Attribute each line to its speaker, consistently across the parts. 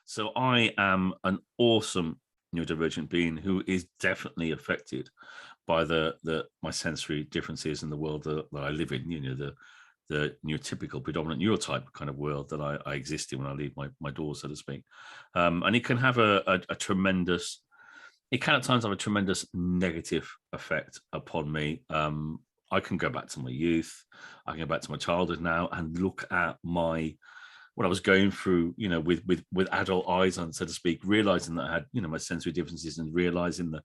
Speaker 1: So I am an awesome neurodivergent being who is definitely affected by the my sensory differences in the world that I live in. The neurotypical predominant neurotype kind of world that I exist in when I leave my door, so to speak. And it can have a tremendous, it can at times have a tremendous negative effect upon me. I can go back to my youth, I can go back to my childhood now and look at what I was going through, with adult eyes on, so to speak, realizing that I had, my sensory differences, and realizing the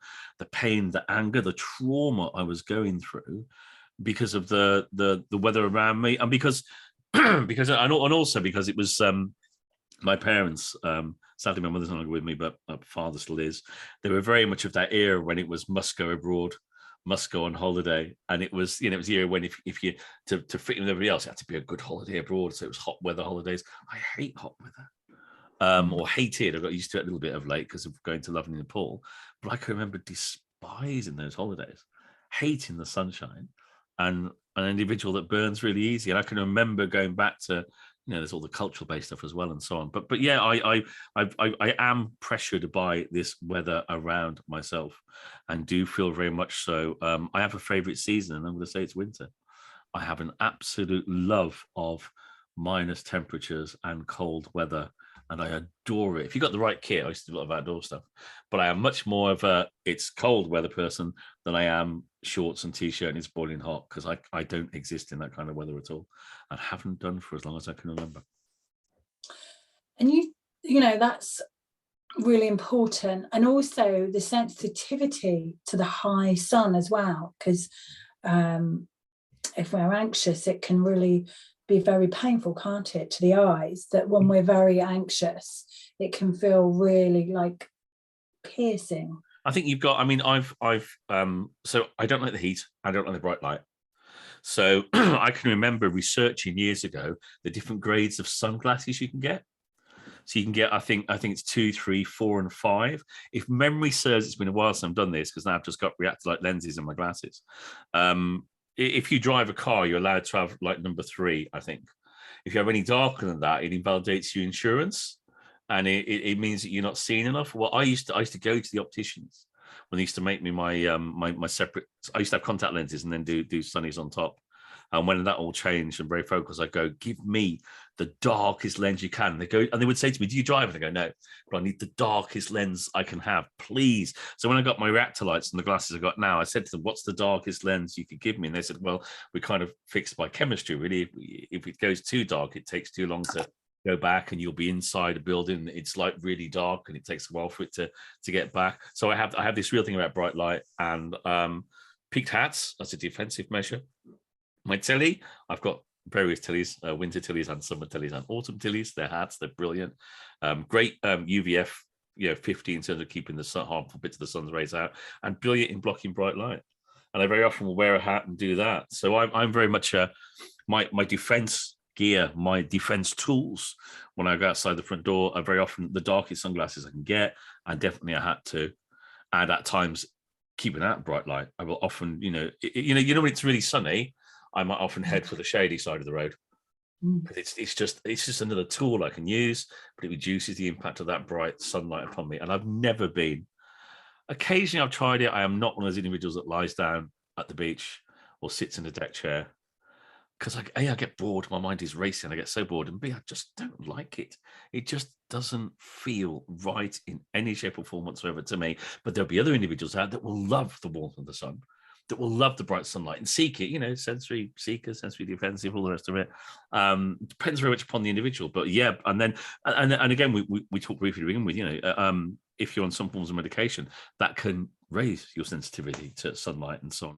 Speaker 1: pain, the anger, the trauma I was going through because of the weather around me, and because and also because it was my parents. Sadly, my mother's no longer with me, but my father still is. They were very much of that era when it was must go abroad, must go on holiday, and it was it was the era when if you to fit in with everybody else, it had to be a good holiday abroad. So it was hot weather holidays. I hate hot weather, or hated. I got used to it a little bit of late because of going to Lovely Nepal, but I can remember despising those holidays, hating the sunshine, and an individual that burns really easy. And I can remember going back to, there's all the cultural based stuff as well and so on. But yeah, I am pressured by this weather around myself, and do feel very much so. I have a favorite season, and I'm going to say it's winter. I have an absolute love of minus temperatures and cold weather, and I adore it. If you got the right kit, I used to do a lot of outdoor stuff, but I am much more of a it's cold weather person than I am shorts and t-shirt and it's boiling hot, because I don't exist in that kind of weather at all, and haven't done for as long as I can remember.
Speaker 2: And that's really important, and also the sensitivity to the high sun as well, because if we're anxious, it can really be very painful, can't it, to the eyes, that when we're very anxious, it can feel really like piercing.
Speaker 1: I think you've got, so I don't like the heat, I don't like the bright light. So I can remember researching years ago the different grades of sunglasses you can get. So you can get, I think it's 2, 3, 4, and 5. If memory serves, it's been a while since I've done this because now I've just got reactor-light lenses in my glasses. If you drive a car, you're allowed to have like number 3, I think. If you have any darker than that, it invalidates your insurance, and it means that you're not seeing enough. Well, I used to go to the opticians when they used to make me my separate. I used to have contact lenses and then do sunnies on top. And when that all changed and very focused, I go, give me the darkest lens you can. They go, and they would say to me, do you drive? And I go, no, but I need the darkest lens I can have, please. So when I got my reactor lights and the glasses I got now, I said to them, what's the darkest lens you could give me? And they said, well, we kind of fixed by chemistry, really. If it goes too dark, it takes too long to go back, and you'll be inside a building. It's like really dark, and it takes a while for it to get back. So I have this real thing about bright light, and peaked hats. That's a defensive measure. My telly, I've got various tellies, winter tellies and summer tellies and autumn tellies. They're hats, they're brilliant. Great UVF, 50 in terms of keeping the harmful bits of the sun's rays out, and brilliant in blocking bright light. And I very often will wear a hat and do that. So I'm very much my defense gear, my defense tools when I go outside the front door are very often the darkest sunglasses I can get, and definitely a hat too. And at times keeping out bright light. I will often, when it's really sunny, I might often head for the shady side of the road. But it's just another tool I can use, but it reduces the impact of that bright sunlight upon me. And I've never been. Occasionally I've tried it. I am not one of those individuals that lies down at the beach or sits in a deck chair, because I get bored. My mind is racing. I get so bored, and B, I just don't like it. It just doesn't feel right in any shape or form whatsoever to me. But there'll be other individuals out that will love the warmth of the sun, that will love the bright sunlight and seek it, sensory seeker, sensory defensive, all the rest of it. Depends very much upon the individual. But yeah, and then, and again, we talked briefly to begin with, if you're on some forms of medication, that can raise your sensitivity to sunlight and so on.